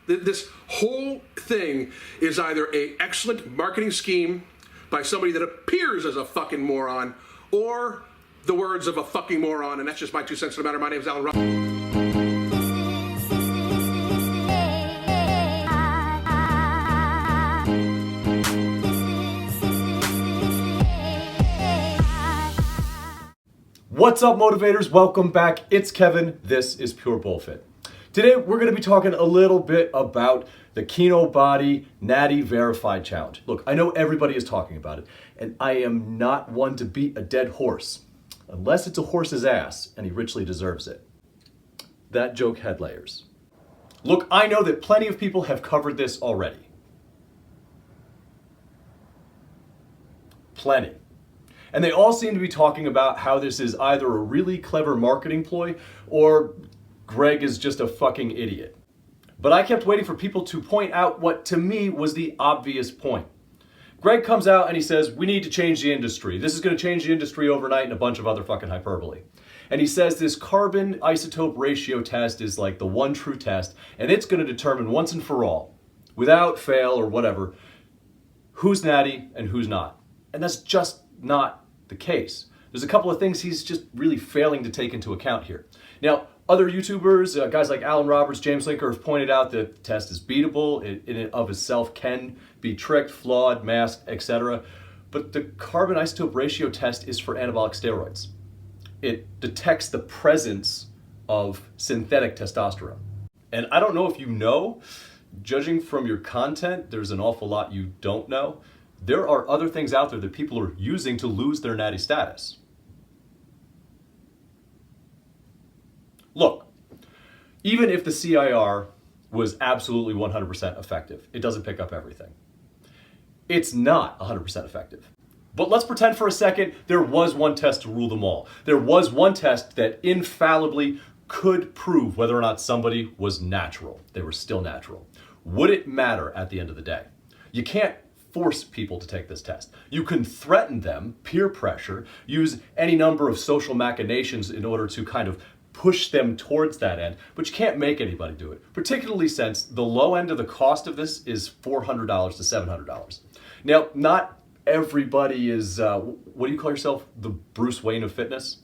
This whole thing is either an excellent marketing scheme by somebody that appears as a fucking moron, or the words of a fucking moron, and that's just my 2 cents on the matter. My name is Alan Roberts. What's up, motivators? Welcome back. It's Kevin. This is Pure Bullfit. Today, we're going to be talking a little bit about the Kino Body Natty Verified Challenge. Look, I know everybody is talking about it, and I am not one to beat a dead horse, unless it's a horse's ass, and he richly deserves it. That joke had layers. Look, I know that plenty of people have covered this already. Plenty. And they all seem to be talking about how this is either a really clever marketing ploy or Greg is just a fucking idiot. But I kept waiting for people to point out what to me was the obvious point. Greg comes out and he says, we need to change the industry. This is going to change the industry overnight, and a bunch of other fucking hyperbole. And he says this carbon isotope ratio test is like the one true test, and it's going to determine once and for all, without fail or whatever, who's natty and who's not. And that's just not the case. There's a couple of things he's just really failing to take into account here. Now, other YouTubers, guys like Alan Roberts, James Linker, have pointed out that the test is beatable. It in and of itself can be tricked, flawed, masked, etc. But the carbon isotope ratio test is for anabolic steroids. It detects the presence of synthetic testosterone. And I don't know if you know, judging from your content, there's an awful lot you don't know. There are other things out there that people are using to lose their natty status. Look, even if the CIR was absolutely 100% effective, it doesn't pick up everything. It's not 100% effective. But let's pretend for a second there was one test to rule them all. There was one test that infallibly could prove whether or not somebody was natural. They were still natural. Would it matter at the end of the day? You can't force people to take this test. You can threaten them, peer pressure, use any number of social machinations in order to kind of push them towards that end, but you can't make anybody do it, particularly since the low end of the cost of this is $400 to $700. Now, not everybody is, what do you call yourself? The Bruce Wayne of fitness?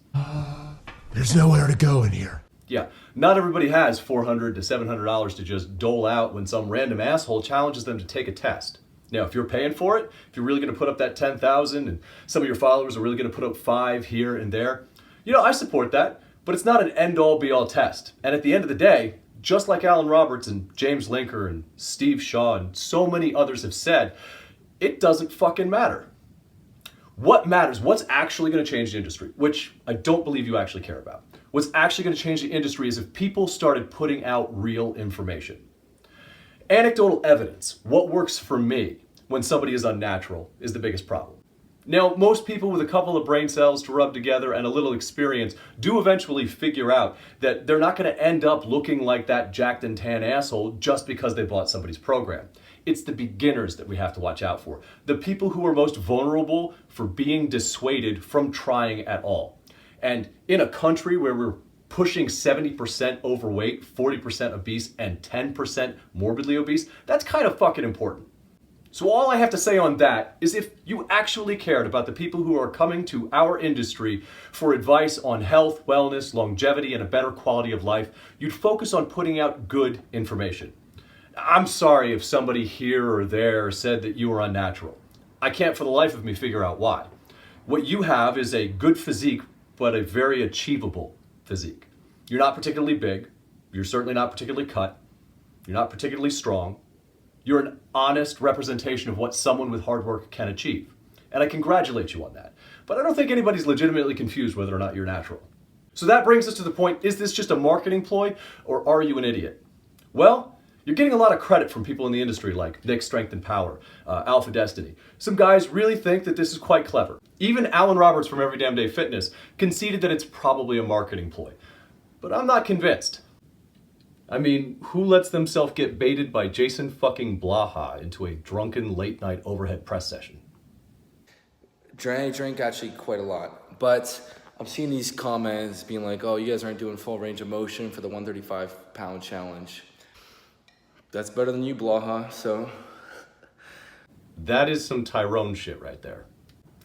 There's nowhere to go in here. Yeah, not everybody has $400 to $700 to just dole out when some random asshole challenges them to take a test. Now, if you're paying for it, if you're really going to put up that 10,000 and some of your followers are really going to put up 5 here and there, I support that, but it's not an end-all be-all test. And at the end of the day, just like Alan Roberts and James Linker and Steve Shaw and so many others have said, it doesn't fucking matter. What matters, what's actually going to change the industry, which I don't believe you actually care about. What's actually going to change the industry is if people started putting out real information. Anecdotal evidence, what works for me when somebody is unnatural, is the biggest problem. Now, most people with a couple of brain cells to rub together and a little experience do eventually figure out that they're not going to end up looking like that jacked and tan asshole just because they bought somebody's program. It's the beginners that we have to watch out for. The people who are most vulnerable for being dissuaded from trying at all. And in a country where we're pushing 70% overweight, 40% obese, and 10% morbidly obese, that's kind of fucking important. So all I have to say on that is if you actually cared about the people who are coming to our industry for advice on health, wellness, longevity, and a better quality of life, you'd focus on putting out good information. I'm sorry if somebody here or there said that you were unnatural. I can't for the life of me figure out why. What you have is a good physique, but a very achievable physique. You're not particularly big. You're certainly not particularly cut. You're not particularly strong. You're an honest representation of what someone with hard work can achieve. And I congratulate you on that. But I don't think anybody's legitimately confused whether or not you're natural. So that brings us to the point, is this just a marketing ploy or are you an idiot? Well, you're getting a lot of credit from people in the industry like Nick Strength and Power, Alpha Destiny. Some guys really think that this is quite clever. Even Alan Roberts from Every Damn Day Fitness conceded that it's probably a marketing ploy. But I'm not convinced. I mean, who lets themselves get baited by Jason fucking Blaha into a drunken late night overhead press session? I drink actually quite a lot, but I'm seeing these comments being like, oh, you guys aren't doing full range of motion for the 135-pound challenge. That's better than you, Blaha, so. That is some Tyrone shit right there.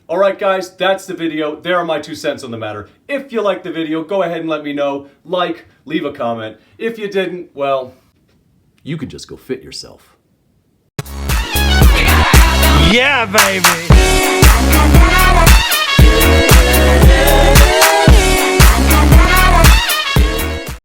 Alright guys, that's the video. There are my 2 cents on the matter. If you liked the video, go ahead and let me know. Like, leave a comment. If you didn't, well, you could just go fit yourself. Yeah, baby.